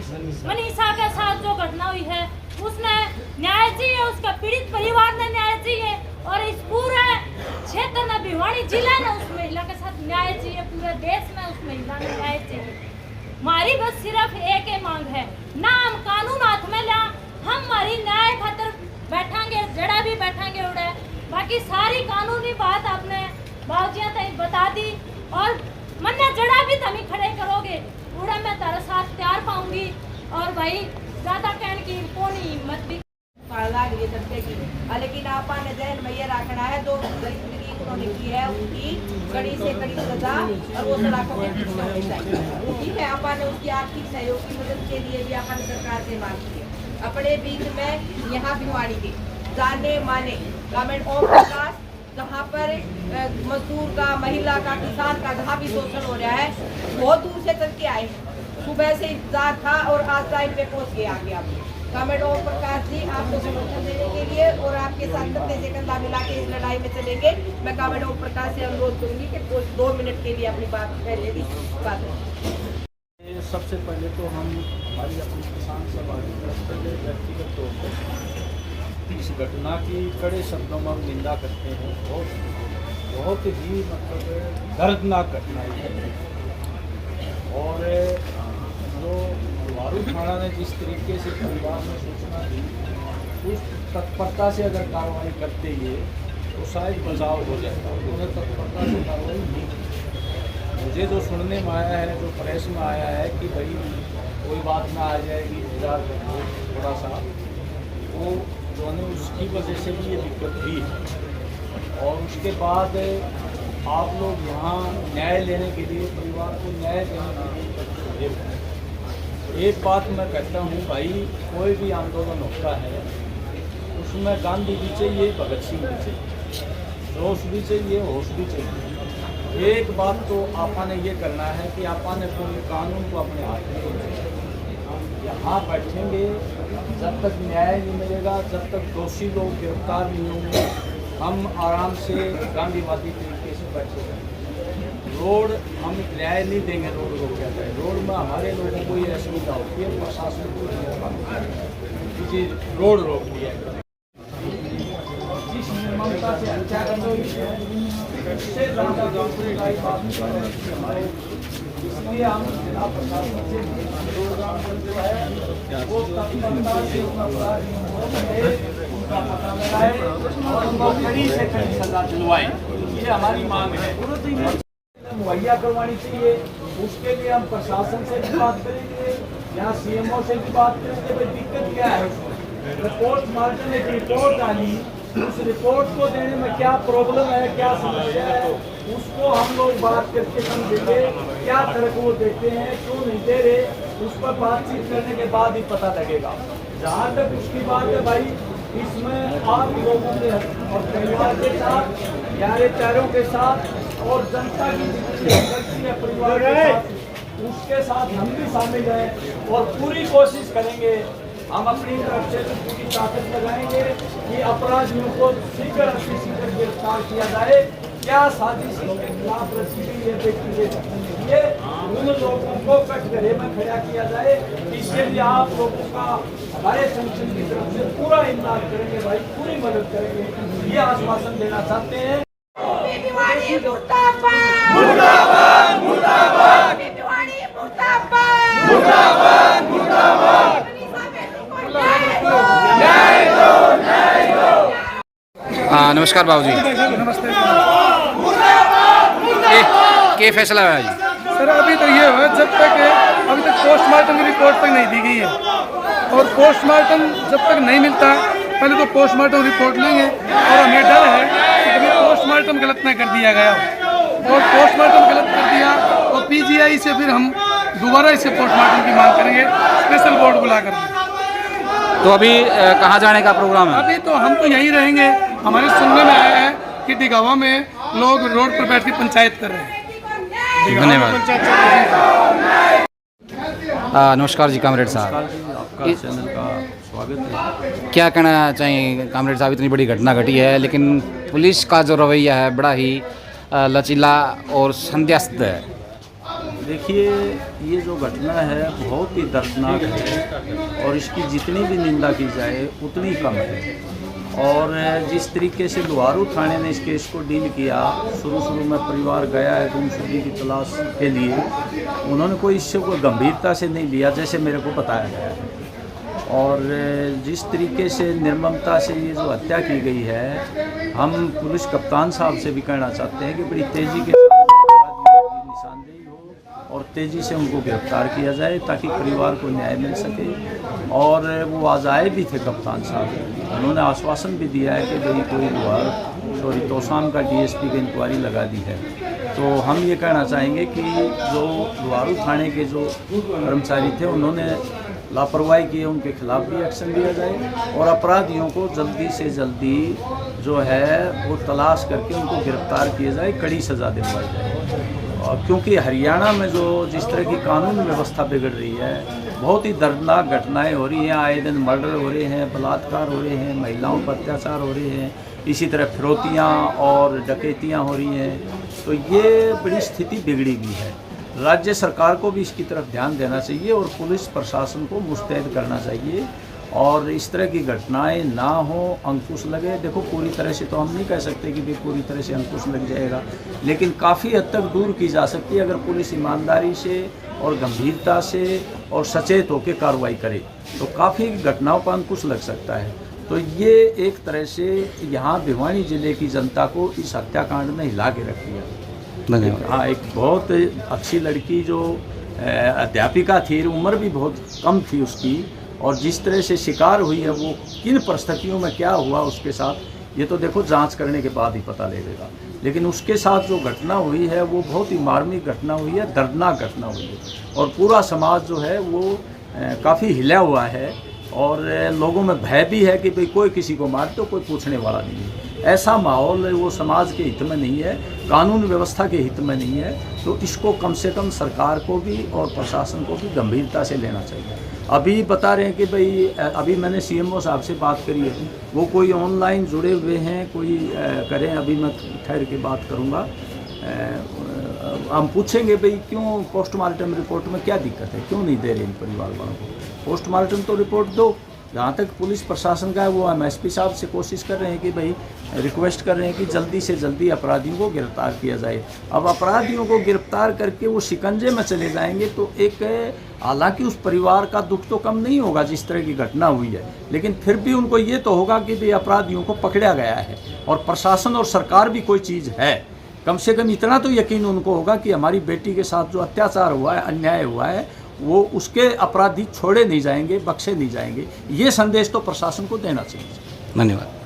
मनीषा के साथ जो घटना हुई है उसने न्याय चाहिए, उसका पीड़ित परिवार ने न्याय चाहिए और इस पूरे क्षेत्र में भिवानी जिला ने उस महिला के साथ न्याय चाहिए, पूरे देश में उस महिला ने न्याय चाहिए। हमारी बस सिर्फ एक ही मांग है, ना हम कानून हाथ में ला, हम हमारी न्याय खातर बैठांगे, जड़ा भी बैठांगे उड़े। बाकी सारी कानूनी बात आपने बाबूजिया तक बता दी और मन्ना जड़ा भी तभी खड़े करोगे उड़ा मैं तारा साथ तैयार पाऊंगी। और भाई ज्यादा कहने की कौन हिम्मत भी लेकिन आपा ने जहन में ये रखना है जो जिंदगी उन्होंने की है उनकी कड़ी से कड़ी सजा और वो सलाखों में ठीक है। आपा ने उसकी आर्थिक सहयोग की मदद के लिए भी आपा ने सरकार से मांग की है। अपने बीच में यहाँ भिवाड़ी के जाने माने गवर्नमेंट ओम प्रकाश जहाँ पर मजदूर का, महिला का, किसान का जहाँ भी शोषण हो रहा है बहुत दूर से चल के आए हैं। सुबह से इंतजार था और आज टाइम पे पहुँच गए आगे आप कमेंट ओम प्रकाश जी आपको समर्थन देने के लिए और आपके साथ कंधे से कंधा मिला के इस लड़ाई में चलेंगे। मैं कमेंट ओम प्रकाश से अनुरोध करूंगी कि कुछ 2 मिनट के लिए अपनी बात पहले भी बात करें। सबसे पहले तो हम हमारी अपनी किसान सभा की तरफ से व्यक्तिगत तौर पर इस घटना की कड़े शब्दों में हम निंदा करते हैं। बहुत ही मतलब दर्दनाक घटना है और जो वारू थाना ने जिस तरीके से परिवार में सूचना दी उस तत्परता से अगर कार्रवाई करते ये तो शायद बचाव हो जाता। उन्होंने तत्परता से कार्रवाई नहीं की। मुझे जो सुनने में आया है, जो प्रेस में आया है कि भाई कोई बात ना आ जाएगी इंतजार करो थोड़ा सा, वो जो है उसकी वजह से भी ये दिक्कत हुई है। और उसके बाद आप लोग यहाँ न्याय लेने के लिए, परिवार को न्याय देने के लिए एक बात मैं कहता हूँ भाई, कोई भी आंदोलन होता है उसमें गांधी भी चाहिए, भगत सिंह भी चाहिए, जोश भी चाहिए, होश भी चाहिए। एक बात तो आपा ने ये करना है कि आपा ने पूरे कानून को अपने हाथ में लेना। यहाँ बैठेंगे जब तक न्याय नहीं मिलेगा, जब तक दोषी लोग गिरफ्तार नहीं होंगे, हम आराम से गांधीवादी तरीके से बैठे रहेंगे। रोड हम न्याय नहीं देंगे, रोड को क्या करें। रोड में हमारे लोगों को ये असुविधा होती है, प्रशासन को जी रोड रोक दिया जिस निर्ममता से हत्या करनी इससे ज़्यादा हमारे, इसलिए हम जिला प्रशासन से जो है वो तत्परता से उनका पता लगाए और उनको कड़ी से कड़ी सजा दिलवाएं। ये हमारी मांग है, मुहैया करवानी चाहिए। उसके लिए हम प्रशासन से भी बात करेंगे, यहाँ सीएमओ से भी बात करेंगे। भाई दिक्कत क्या है, पोस्टमार्टम एक रिपोर्ट आनी, उस रिपोर्ट को देने में क्या प्रॉब्लम है, क्या समस्या है, उसको हम लोग बात करके समझेंगे। क्या तरक वो देते हैं, क्यों नहीं दे रहे, उस पर बातचीत करने के बाद ही पता लगेगा। जहाँ तक उसकी बात है भाई, इसमें आप लोगों के और परिवार के साथ, यारे चारों के साथ और जनता की जितनी है परिवार के साथ, उसके साथ हम भी शामिल हैं और पूरी कोशिश करेंगे। हम अपनी तरफ से पूरी ताकत लगाएंगे कि अपराधियों को शीघ्र गिरफ्तार किया जाए। क्या साजिश के खिलाफ रची गई है व्यक्ति ये उन लोगों को कटघरे में खड़ा किया जाए। इसके लिए आप लोगों का हमारे संगठन की तरफ से पूरा इमदाद करेंगे भाई, पूरी मदद करेंगे, ये आश्वासन देना चाहते हैं। नमस्कार बाबूजी। नमस्ते क्या फैसला है जी? सर अभी तो ये है, जब तक अभी तक पोस्टमार्टम की रिपोर्ट तक नहीं दी गई है और पोस्टमार्टम जब तक नहीं मिलता पहले तो पोस्टमार्टम रिपोर्ट लेंगे और हमें डर है कि कभी पोस्टमार्टम गलत ना कर दिया गया और पोस्टमार्टम गलत कर दिया और पीजीआई से फिर हम दोबारा इसे पोस्टमार्टम की मांग करेंगे, स्पेशल बोर्ड बुला कर। तो अभी कहाँ जाने का प्रोग्राम है? अभी तो हम तो यहीं रहेंगे। हमारे सुनने में आया है कि डिगावा में लोग रोड पर बैठ के पंचायत कर रहे हैं। धन्यवाद। नमस्कार जी कामरेड साहब, आपका चैनल का स्वागत है। क्या कहना चाहिए कामरेड साहब? इतनी बड़ी घटना घटी है लेकिन पुलिस का जो रवैया है बड़ा ही लचीला और संध्यास्त है। देखिए, ये जो घटना है बहुत ही दर्दनाक है और इसकी जितनी भी निंदा की जाए उतनी कम है। और जिस तरीके से लुहारू थाने ने इस केस को डील किया, शुरू में परिवार गया है गुमशुदगी की तलाश के लिए, उन्होंने कोई इससे कोई गंभीरता से नहीं लिया जैसे मेरे को बताया गया है। और जिस तरीके से निर्ममता से ये जो हत्या की गई है, हम पुलिस कप्तान साहब से भी कहना चाहते हैं कि बड़ी तेज़ी के साथ अपराधियों की निशानदेही हो और तेज़ी से उनको गिरफ्तार किया जाए ताकि परिवार को न्याय मिल सके। और वो आज आए भी थे कप्तान साहब, उन्होंने आश्वासन भी दिया है कि भाई कोई तोशाम का DSP की इंक्वायरी लगा दी है। तो हम ये कहना चाहेंगे कि जो लुहारू थाने के जो कर्मचारी थे उन्होंने लापरवाही की है, उनके खिलाफ भी एक्शन लिया जाए और अपराधियों को जल्दी से जल्दी जो है वो तलाश करके उनको गिरफ्तार किया जाए, कड़ी सज़ा दिलवाई जाए। और क्योंकि हरियाणा में जो जिस तरह की कानून व्यवस्था बिगड़ रही है, बहुत ही दर्दनाक घटनाएं हो रही हैं, आए दिन मर्डर हो रहे हैं, बलात्कार हो रहे हैं, महिलाओं पर अत्याचार हो रहे हैं, इसी तरह फिरौतियाँ और डकैतियाँ हो रही हैं। तो ये बड़ी स्थिति बिगड़ी हुई है। राज्य सरकार को भी इसकी तरफ ध्यान देना चाहिए और पुलिस प्रशासन को मुस्तैद करना चाहिए और इस तरह की घटनाएं ना हो, अंकुश लगे। देखो, पूरी तरह से तो हम नहीं कह सकते कि भाई पूरी तरह से अंकुश लग जाएगा, लेकिन काफ़ी हद तक दूर की जा सकती है अगर पुलिस ईमानदारी से और गंभीरता से और सचेत होकर कार्रवाई करे तो काफ़ी घटनाओं पर अंकुश लग सकता है। तो ये एक तरह से यहाँ भिवानी जिले की जनता को इस हत्याकांड ने हिला के रख दिया। धन्यवाद। हाँ, एक बहुत अच्छी लड़की जो अध्यापिका थी, उम्र भी बहुत कम थी उसकी, और जिस तरह से शिकार हुई है, वो किन परिस्थितियों में क्या हुआ उसके साथ, ये तो देखो जांच करने के बाद ही पता लगेगा। लेकिन उसके साथ जो घटना हुई है वो बहुत ही मार्मिक घटना हुई है, दर्दनाक घटना हुई है और पूरा समाज जो है वो काफ़ी हिला हुआ है और लोगों में भय भी है कि भाई कोई किसी को मार तो कोई पूछने वाला नहीं है। ऐसा माहौल वो समाज के हित में नहीं है, कानून व्यवस्था के हित में नहीं है। तो इसको कम से कम सरकार को भी और प्रशासन को भी गंभीरता से लेना चाहिए। अभी बता रहे हैं कि भाई अभी मैंने CMO साहब से बात करी है, वो कोई ऑनलाइन जुड़े हुए हैं, कोई करें, अभी मैं ठहर के बात करूँगा। हम पूछेंगे भाई क्यों पोस्टमार्टम रिपोर्ट में क्या दिक्कत है, क्यों नहीं दे रहे इन परिवार वालों को पोस्टमार्टम तो रिपोर्ट दो। जहाँ तक पुलिस प्रशासन का है वो MSP साहब से कोशिश कर रहे हैं कि भाई रिक्वेस्ट कर रहे हैं कि जल्दी से जल्दी अपराधियों को गिरफ्तार किया जाए। अब अपराधियों को गिरफ्तार करके वो शिकंजे में चले जाएंगे तो एक हालांकि उस परिवार का दुख तो कम नहीं होगा जिस तरह की घटना हुई है, लेकिन फिर भी उनको ये तो होगा कि भाई अपराधियों को पकड़ा गया है और प्रशासन और सरकार भी कोई चीज़ है। कम से कम इतना तो यकीन उनको होगा कि हमारी बेटी के साथ जो अत्याचार हुआ है, अन्याय हुआ है, वो उसके अपराधी छोड़े नहीं जाएंगे, बख्शे नहीं जाएंगे। ये संदेश तो प्रशासन को देना चाहिए। धन्यवाद।